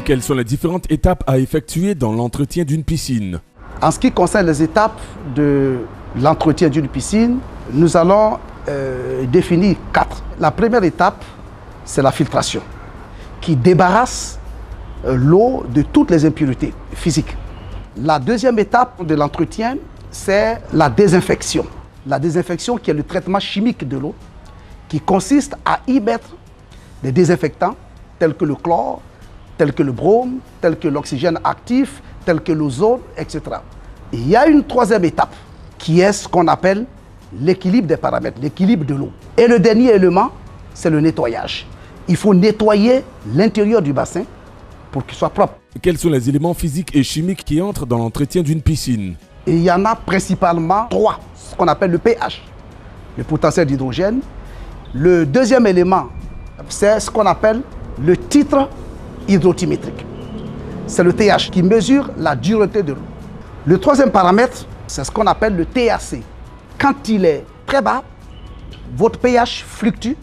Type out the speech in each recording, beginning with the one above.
Quelles sont les différentes étapes à effectuer dans l'entretien d'une piscine? En ce qui concerne les étapes de l'entretien d'une piscine, nous allons définir 4. La première étape, c'est la filtration, qui débarrasse l'eau de toutes les impuretés physiques. La deuxième étape de l'entretien, c'est la désinfection. La désinfection qui est le traitement chimique de l'eau, qui consiste à y mettre des désinfectants tels que le chlore, tels que le brome, tels que l'oxygène actif, tels que l'ozone, etc. Il y a une troisième étape qui est ce qu'on appelle l'équilibre des paramètres, l'équilibre de l'eau. Et le dernier élément, c'est le nettoyage. Il faut nettoyer l'intérieur du bassin pour qu'il soit propre. Quels sont les éléments physiques et chimiques qui entrent dans l'entretien d'une piscine? Et il y en a principalement 3, ce qu'on appelle le pH, le potentiel d'hydrogène. Le deuxième élément, c'est ce qu'on appelle le titre hydrotimétrique. C'est le TH qui mesure la dureté de l'eau. Le troisième paramètre, c'est ce qu'on appelle le TAC. Quand il est très bas, votre pH fluctue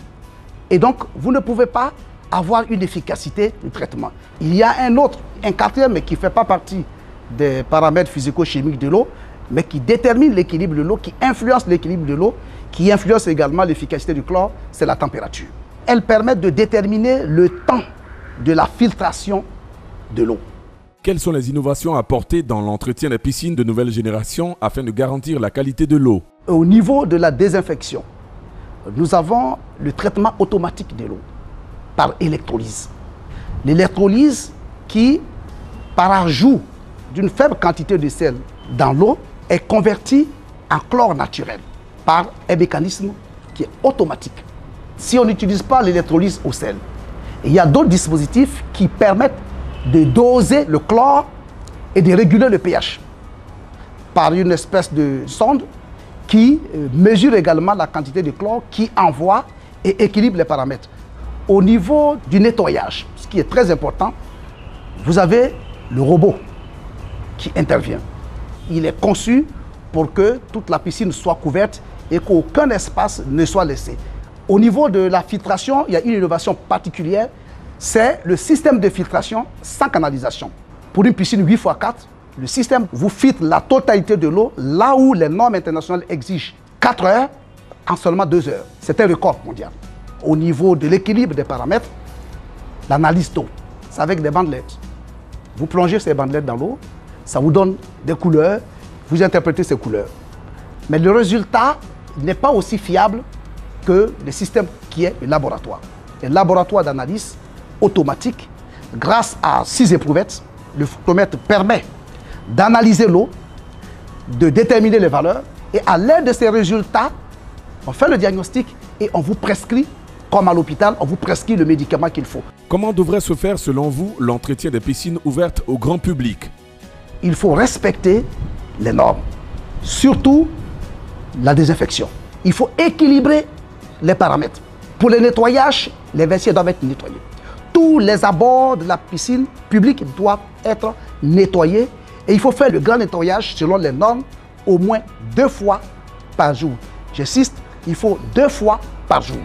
et donc vous ne pouvez pas avoir une efficacité du traitement. Il y a un quatrième, mais qui ne fait pas partie des paramètres physico-chimiques de l'eau, mais qui détermine l'équilibre de l'eau, qui influence l'équilibre de l'eau, qui influence également l'efficacité du chlore, c'est la température. Elle permet de déterminer le temps de la filtration de l'eau. Quelles sont les innovations apportées dans l'entretien des piscines de nouvelle génération afin de garantir la qualité de l'eau? Au niveau de la désinfection, nous avons le traitement automatique de l'eau par électrolyse. L'électrolyse qui, par ajout d'une faible quantité de sel dans l'eau, est convertie en chlore naturel par un mécanisme qui est automatique. Si on n'utilise pas l'électrolyse au sel, il y a d'autres dispositifs qui permettent de doser le chlore et de réguler le pH par une espèce de sonde qui mesure également la quantité de chlore, qui envoie et équilibre les paramètres. Au niveau du nettoyage, ce qui est très important, vous avez le robot qui intervient. Il est conçu pour que toute la piscine soit couverte et qu'aucun espace ne soit laissé. Au niveau de la filtration, il y a une innovation particulière, c'est le système de filtration sans canalisation. Pour une piscine 8x4, le système vous filtre la totalité de l'eau là où les normes internationales exigent 4 heures en seulement 2 heures. C'est un record mondial. Au niveau de l'équilibre des paramètres, l'analyse d'eau, c'est avec des bandelettes. Vous plongez ces bandelettes dans l'eau, ça vous donne des couleurs, vous interprétez ces couleurs. Mais le résultat n'est pas aussi fiable que le système qui est le laboratoire. Le laboratoire d'analyse automatique, grâce à 6 éprouvettes, le photomètre permet d'analyser l'eau, de déterminer les valeurs, et à l'aide de ces résultats, on fait le diagnostic et on vous prescrit, comme à l'hôpital, on vous prescrit le médicament qu'il faut. Comment devrait se faire, selon vous, l'entretien des piscines ouvertes au grand public? Il faut respecter les normes, surtout la désinfection. Il faut équilibrer les paramètres. Pour le nettoyage, les vestiaires doivent être nettoyés. Tous les abords de la piscine publique doivent être nettoyés et il faut faire le grand nettoyage selon les normes au moins 2 fois par jour. J'insiste, il faut 2 fois par jour.